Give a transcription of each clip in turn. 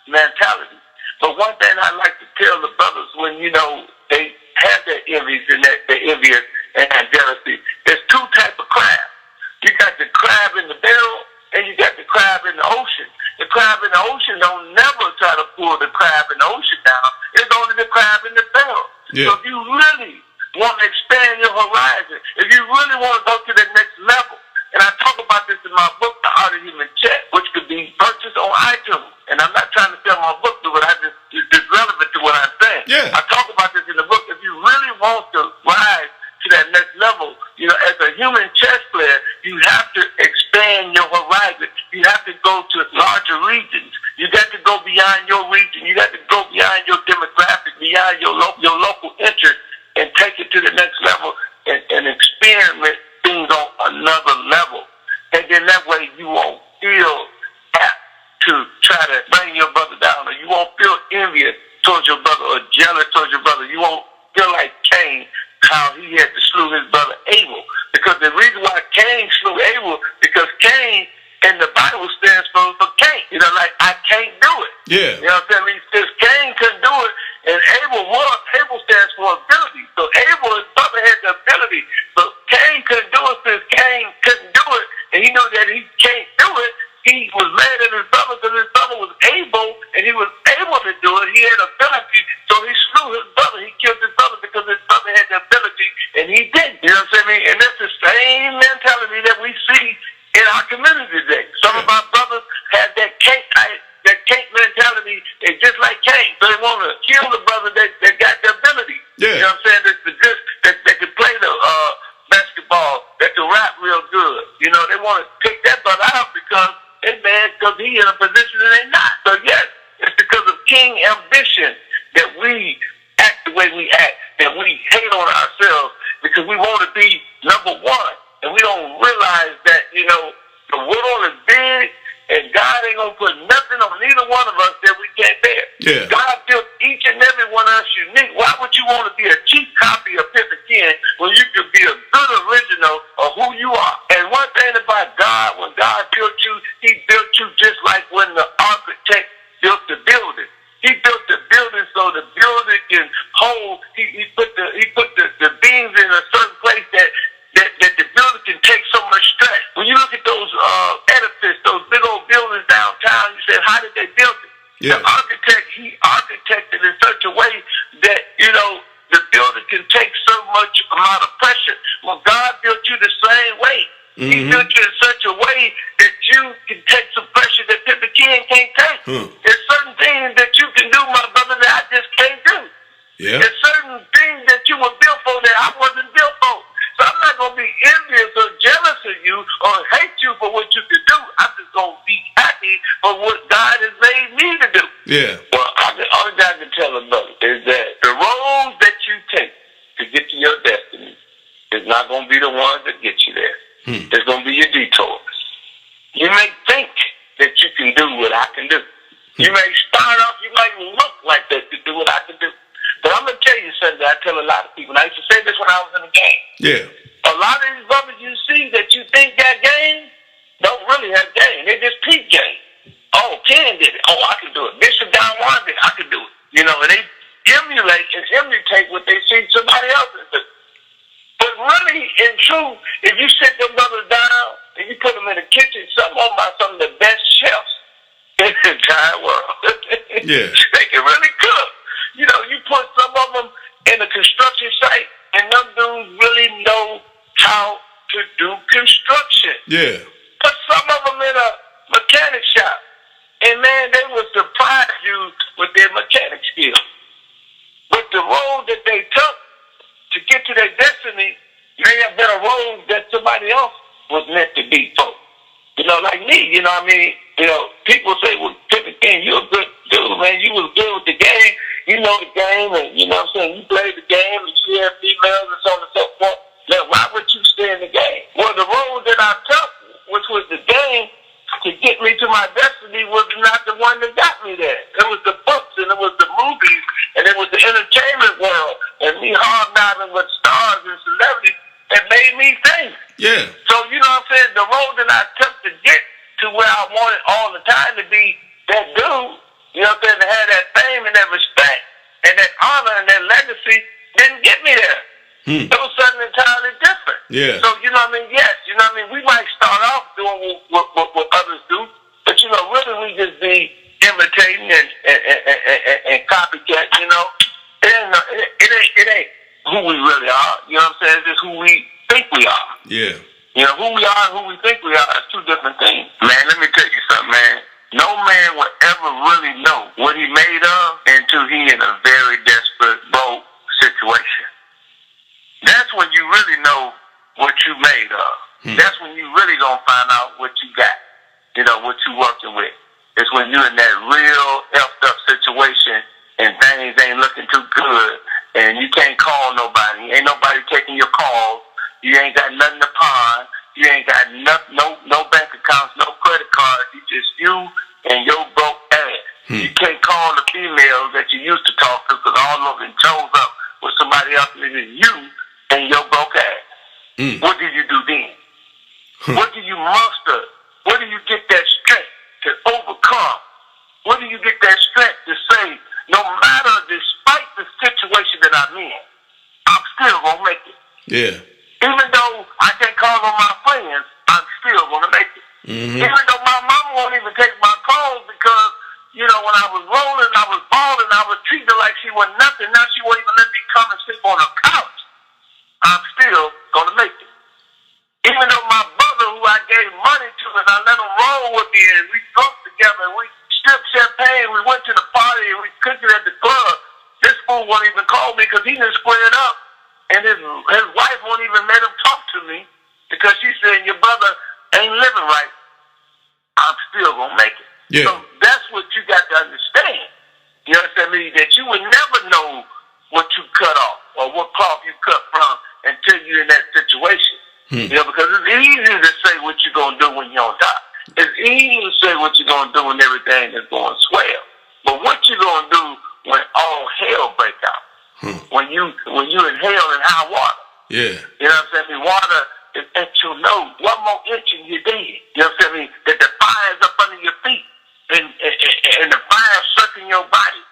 mentality. But one thing I like to tell the brothers when, they have that envy and that envious and that jealousy, there's two types of crabs. You got the crab in the barrel and you got the crab in the ocean. The crab in the ocean don't never try to pull the crab in the ocean down. It's only the crab in the barrel. Yeah. So if you really want to expand your horizon, if you really want to go to the next level, and I talk about this in my book, The Art of Human Check, which could be purchased on iTunes. And I'm not trying to sell my book, but it's just relevant to what I'm saying. Yeah. I talk about this in the book. If you really want to rise to that next level, as a human chess player, you have to expand your horizon. You have to go to larger regions. You got to go beyond your region. You got to go beyond your demographic, beyond your local interest, and take it to the next level and experiment things on another level. And then that way you won't feel apt to try to bring your brother down, or you won't feel envious towards your brother or jealous towards your brother. You won't feel like Cain, how he had to slew his brother Abel. Because the reason why Cain slew Abel, because Cain in the Bible stands for Cain. Like, I can't do it. Yeah. You know what I'm saying? Since Cain couldn't do it, and Abel stands for ability. So Abel, his brother, had the ability. So Cain couldn't do it since Cain couldn't do it, and he knew that he can't do it. He was mad at his brother because his brother was able, and he was able to do it. He had ability, so he slew his brother. He killed his brother because his brother had the ability, and he didn't. You know what I'm saying? And that's the same mentality that we see in our community today. Some of our brothers have that cake mentality. They're just like Cain. So they want to kill the brother that got the ability. Yeah. You know what I'm saying? That's the good, that can play the basketball, that can rap real good. They want to take that brother out because they're mad because he's in a position that they're not. So yes, it's because of king ambition that we act the way we act, that we hate on ourselves because we want to be number one. And we don't realize that, the world is big and God ain't going to put nothing on neither one of us that we can't bear. Yeah. God built each and every one of us unique. Why would you want to be a cheap copy of Pimpin Ken when you could be a good original of who you are? And one thing about God, when God built you, he built you just like when the architect built the building. He built the building so the building can hold. He put the beams in a certain place that the building can take so much stress. When you look at those edifices, those big old buildings downtown, you say, how did they build it? Yeah. The architect, he architected in such a way that, the building can take so much amount of pressure. Well, God built you the same way. Mm-hmm. He built you in such a way that you can take some pressure that Pimpin Ken can't take. There's certain things that you can do, my brother, that I just can't do. Yeah. There's certain things that you were built for that I wasn't built for. So I'm not going to be envious or jealous of you or hate you for what you can do. I'm just going to be happy for what God has made me to do. Yeah. Well, all I can tell them, brother, is that the roads that you take to get to your destiny is not going to be the ones that get you there. It's going to be your detours. You may think that you can do what I can do. You may start off, you might look like that to do what I can do. But I'm going to tell you something that I tell a lot of people. And I used to say this when I was in the game. Yeah. A lot of these brothers you see that you think got game don't really have game. They just peep game. Oh, Ken did it. Oh, I can do it. Bishop Don Juan did it. I can do it. And they emulate and imitate what they see somebody else do. But really, in truth, if you sit them brothers down and you put them in the kitchen, some of the best chefs in the entire world. Yeah. They can really cook. You put some of them in a construction site, and them dudes really know how to do construction. Yeah. Put some of them in a mechanic shop, and man, they will surprise you with their mechanic skills. But the road that they took to get to their destiny may have been a road that somebody else was meant to be for. Like me, people say, well, Pimpin Ken, you're a good dude, man. You was good with the game. You know the game, and you played the game, and you have females and so on and so forth. Now, why would you stay in the game? Well, the road that I took, which was the game, to get me to my destiny was not the one that got me there. It was the books, and it was the movies, and it was the entertainment world, and me hobnobbing with stars and celebrities that made me think. Yeah. So, the road that I took to get to where I wanted all the time to be that dude you know what I'm saying, to have that fame and that respect and that honor and that legacy didn't get me there. It was something entirely different. Yeah. So, you know what I mean? Yes, you know what I mean? We might start off doing what others do, but, you know, really we just be imitating and copycat, you know? It ain't who we really are. You know what I'm saying? It's just who we think we are. Yeah. You know, who we are and who we think we are is two different things. Man, let me tell you something, man. No man will ever really know what he made of until he in a very desperate, broke situation. That's when you really know what you made of. That's when you really gonna find out what you got. You know, what you working with. It's when you're in that real effed up situation and things ain't looking too good and you can't call nobody. Ain't nobody taking your calls. You ain't got nothing to pawn. You ain't got no bank accounts, no credit cards. You just you and your broke ass. You can't call the females that you used to talk to because all of them chose up with somebody else other than you and your broke ass. What do you do then? What do you muster? Where do you get that strength to overcome? Where do you get that strength to say, no matter, despite the situation that I'm in, I'm still going to make it. Yeah. Even though I can't call on my friends, I'm still going to make it. Even though my mama won't even take my calls because, you know, when I was rolling, I was balling, I was treating her like she was nothing. Now she won't even let me come and sleep on her couch. I'm still going to make it. Even though my brother, who I gave money to, and I let him roll with me, and we drunk together, and we stripped champagne, we went to the party, and we cooked it at the club, this fool won't even call me because he done squared up, and his wife won't even let him talk to me because she said, your brother ain't living right. I'm still going to make it. Yeah. So that's what you got to understand. You understand me? That you would never know what you cut off or what cloth you cut from until you're in that situation. You know, because it's easy to say what you're going to do when you're on top. It's easy to say what you're going to do when everything is going swell. But what you're going to do when all hell breaks out, when you inhale in high water. Yeah. You know what I'm saying? Water is at your nose. One more inch and you're dead. You know what I'm saying? That the fire's up under your feet and the fire's sucking your body.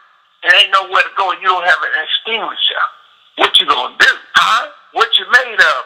And ain't nowhere to go and you don't have an extinguisher. What you going to do? Huh? What you made of?